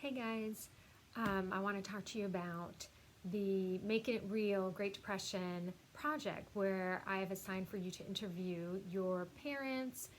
Hey guys, I want to talk to you about the Making It Real Great Depression project where I have assigned for you to interview your parents,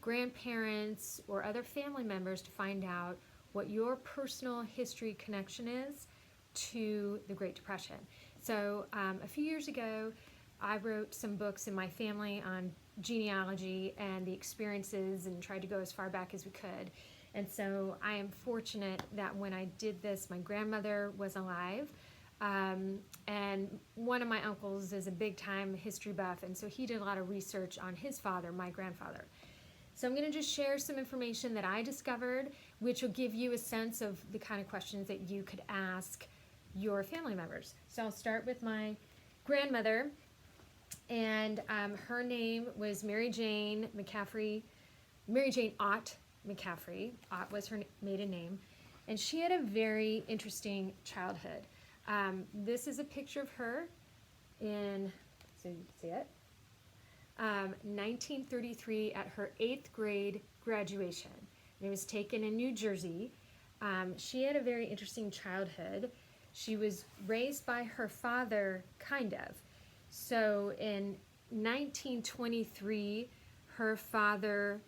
grandparents, or other family members to find out what your personal history connection is to the Great Depression. So a few years ago, I wrote some books in my family on genealogy and the experiences and tried to go as far back as we could. And so I am fortunate that when I did this, my grandmother was alive. And one of my uncles is a big time history buff, and so he did a lot of research on his father, my grandfather. So I'm going to just share some information that I discovered, which will give you a sense of the kind of questions that you could ask your family members. So I'll start with my grandmother, and her name was Mary Jane McCaffrey, Mary Jane Ott McCaffrey. Ott was her maiden name, and she had a very interesting childhood. This is a picture of her in, so you can see it, 1933 at her 8th grade graduation. And it was taken in New Jersey. She had a very interesting childhood. She was raised by her father, kind of. So in 1923, her father,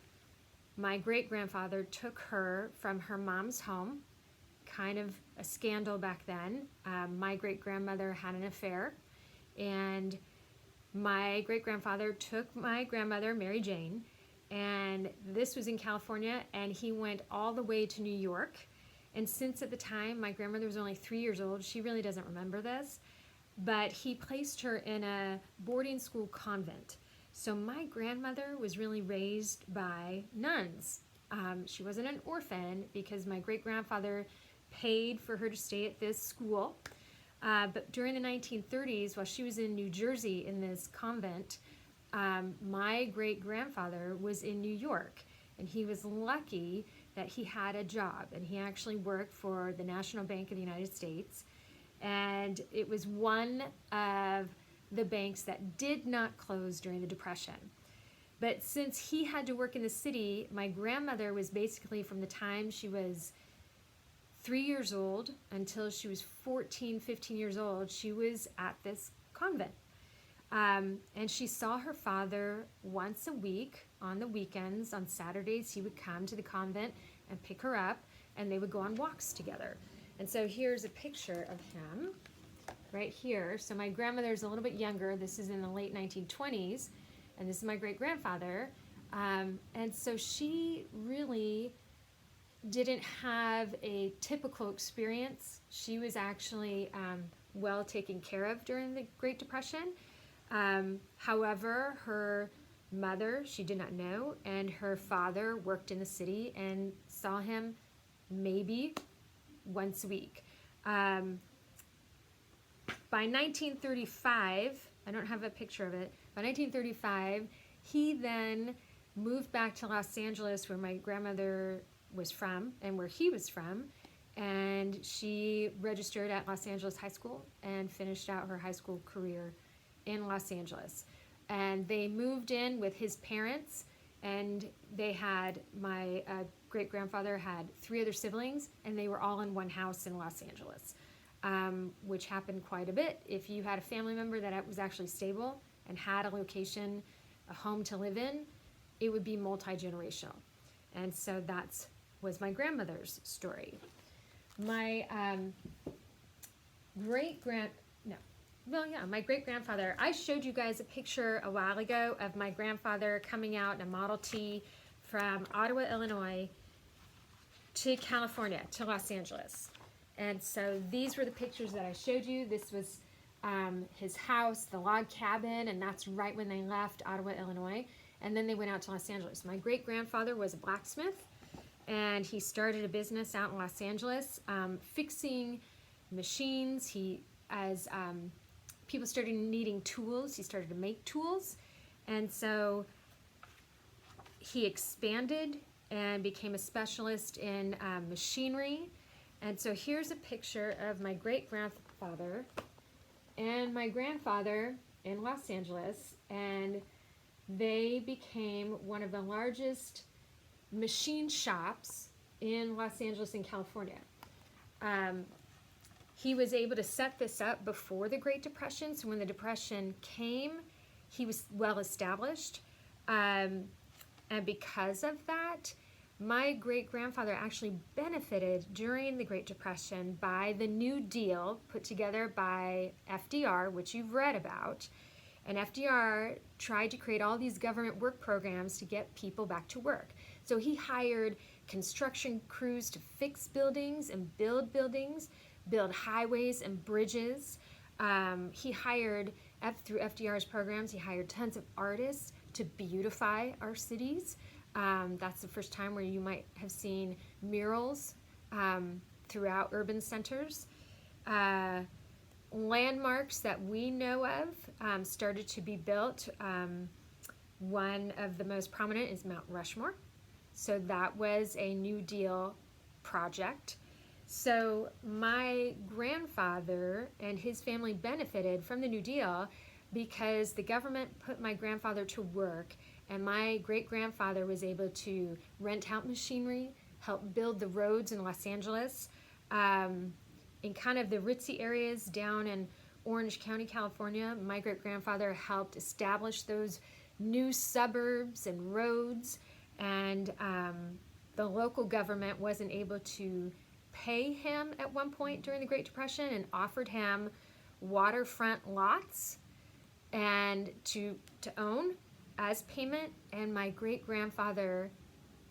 my great-grandfather, took her from her mom's home, kind of a scandal back then. My great-grandmother had an affair, and my great-grandfather took my grandmother, Mary Jane, and this was in California, and he went all the way to New York. And since at the time my grandmother was only 3 years old, she really doesn't remember this, but he placed her in a boarding school convent. So my grandmother was really raised by nuns. She wasn't an orphan because my great-grandfather paid for her to stay at this school. But during the 1930s, while she was in New Jersey in this convent, my great-grandfather was in New York, and he was lucky that he had a job, and he actually worked for the National Bank of the United States, and it was one of the banks that did not close during the Depression. But since he had to work in the city, my grandmother was basically from the time she was 3 years old until she was 14, 15 years old, she was at this convent. And she saw her father once a week on the weekends. On Saturdays, he would come to the convent and pick her up, and they would go on walks together. And so here's a picture of him right here. So my grandmother's a little bit younger. This is in the late 1920s, and this is my great-grandfather. And so she really didn't have a typical experience. She was actually well taken care of during the Great Depression. However, her mother, she did not know, and her father worked in the city and saw him maybe once a week. By 1935, I don't have a picture of it, by 1935, he then moved back to Los Angeles, where my grandmother was from and where he was from, and she registered at Los Angeles High School and finished out her high school career in Los Angeles. And they moved in with his parents, and they had, my great-grandfather had 3 other siblings, and they were all in one house in Los Angeles, which happened quite a bit. If you had a family member that was actually stable and had a location, a home to live in, it would be multi-generational. And so that's was my grandmother's story. My my great-grandfather, I showed you guys a picture a while ago of my grandfather coming out in a Model T from Ottawa, Illinois to California, to Los Angeles. And so these were the pictures that I showed you. This was his house, the log cabin, and that's right when they left Ottawa, Illinois. And then they went out to Los Angeles. My great-grandfather was a blacksmith, and he started a business out in Los Angeles, fixing machines. As people started needing tools, he started to make tools. And so he expanded and became a specialist in machinery. And so here's a picture of my great-grandfather and my grandfather in Los Angeles, and they became one of the largest machine shops in Los Angeles and California. He was able to set this up before the Great Depression. So when the Depression came, he was well established. And because of that, my great-grandfather actually benefited during the Great Depression by the New Deal put together by FDR, which you've read about. And FDR tried to create all these government work programs to get people back to work. So he hired construction crews to fix buildings and build buildings, build highways and bridges. He hired, through FDR's programs, he hired tons of artists to beautify our cities. That's the first time where you might have seen murals throughout urban centers. Landmarks that we know of started to be built. One of the most prominent is Mount Rushmore. So that was a New Deal project. So my grandfather and his family benefited from the New Deal because the government put my grandfather to work, and my great-grandfather was able to rent out machinery, help build the roads in Los Angeles, in kind of the ritzy areas down in Orange County, California. My great-grandfather helped establish those new suburbs and roads, and the local government wasn't able to pay him at one point during the Great Depression and offered him waterfront lots and to own as payment. And my great-grandfather,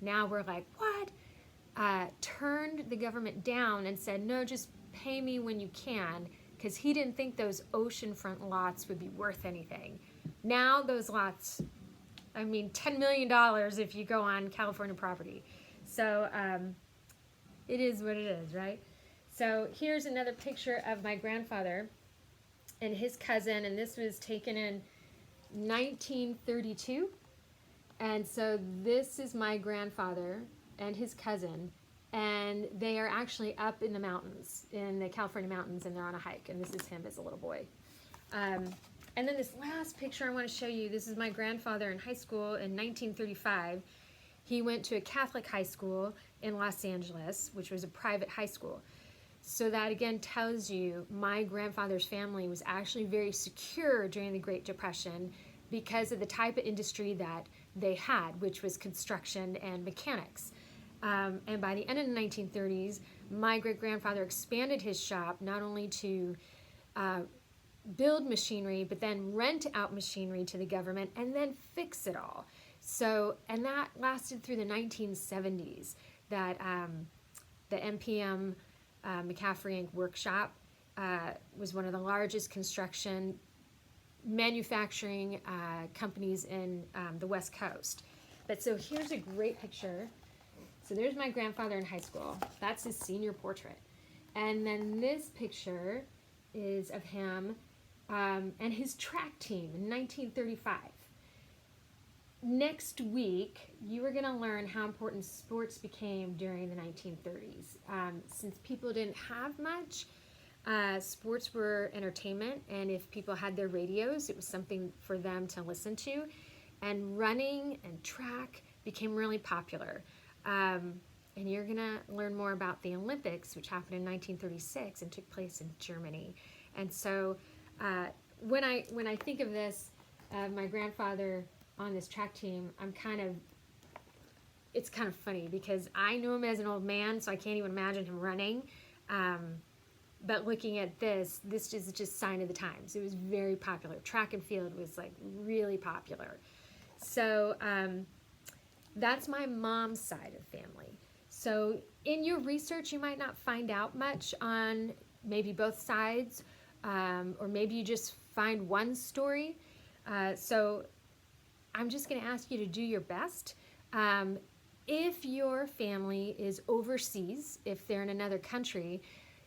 now we're like, what? Turned the government down and said, no, just pay me when you can, because he didn't think those oceanfront lots would be worth anything. Now those lots, I mean, $10 million if you go on California property. So it is what it is, right? So here's another picture of my grandfather and his cousin, and this was taken in 1932. And so this is my grandfather and his cousin, and they are actually up in the mountains, in the California mountains, and they're on a hike, and this is him as a little boy. And then this last picture I want to show you, this is my grandfather in high school in 1935. He went to a Catholic high school in Los Angeles, which was a private high school. So that again tells you my grandfather's family was actually very secure during the Great Depression because of the type of industry that they had, which was construction and mechanics. And by the end of the 1930s, my great-grandfather expanded his shop not only to build machinery, but then rent out machinery to the government and then fix it all. So, and that lasted through the 1970s, that the MPM McCaffrey Inc. workshop was one of the largest construction manufacturing companies in the West Coast. But so here's a great picture. So there's my grandfather in high school. That's his senior portrait. And then this picture is of him and his track team in 1935. Next week, you are going to learn how important sports became during the 1930s. Since people didn't have much, sports were entertainment, and if people had their radios, it was something for them to listen to. And running and track became really popular. And you're going to learn more about the Olympics, which happened in 1936 and took place in Germany. And so when I think of this, my grandfather on this track team, it's kind of funny because I knew him as an old man, so I can't even imagine him running. But looking at this is just sign of the times. It was very popular. Track and field was like really popular. So that's my mom's side of the family. So in your research, you might not find out much on maybe both sides, or maybe you just find one story. So I'm just going to ask you to do your best. If your family is overseas, if they're in another country,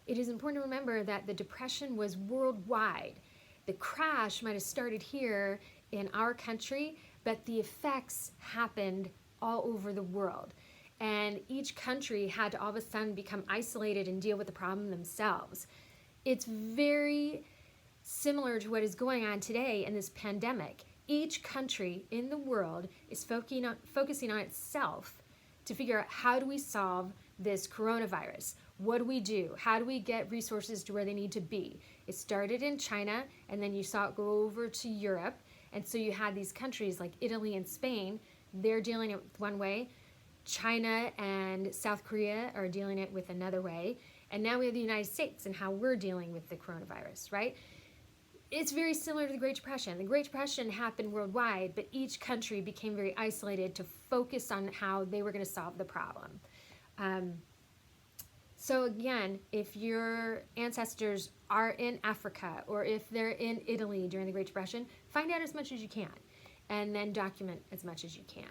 it is important to remember that the Depression was worldwide. The crash might have started here in our country, but the effects happened all over the world. And each country had to all of a sudden become isolated and deal with the problem themselves. It's very similar to what is going on today in this pandemic. Each country in the world is focusing on itself to figure out, how do we solve this coronavirus? What do we do? How do we get resources to where they need to be? It started in China, and then you saw it go over to Europe. And so you had these countries like Italy and Spain, they're dealing it one way. China and South Korea are dealing it with another way. And now we have the United States and how we're dealing with the coronavirus, right? It's very similar to the Great Depression. The Great Depression happened worldwide, but each country became very isolated to focus on how they were going to solve the problem. So again, if your ancestors are in Africa or if they're in Italy during the Great Depression, find out as much as you can and then document as much as you can.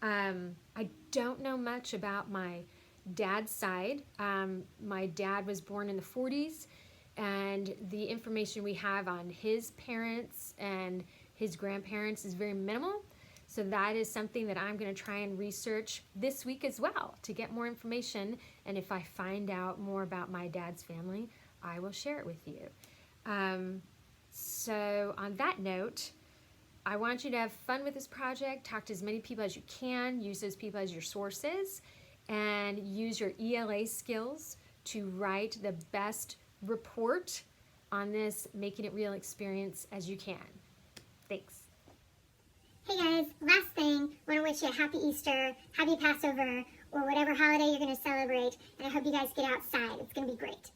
I don't know much about my dad's side. My dad was born in the 40s, and the information we have on his parents and his grandparents is very minimal. So that is something that I'm going to try and research this week as well to get more information. And if I find out more about my dad's family, I will share it with you. So on that note, I want you to have fun with this project. Talk to as many people as you can. Use those people as your sources. And use your ELA skills to write the best report on this Making It Real experience as you can. Thanks. Hey guys, last thing, I want to wish you a happy Easter, happy Passover, or whatever holiday you're going to celebrate, and I hope you guys get outside. It's going to be great.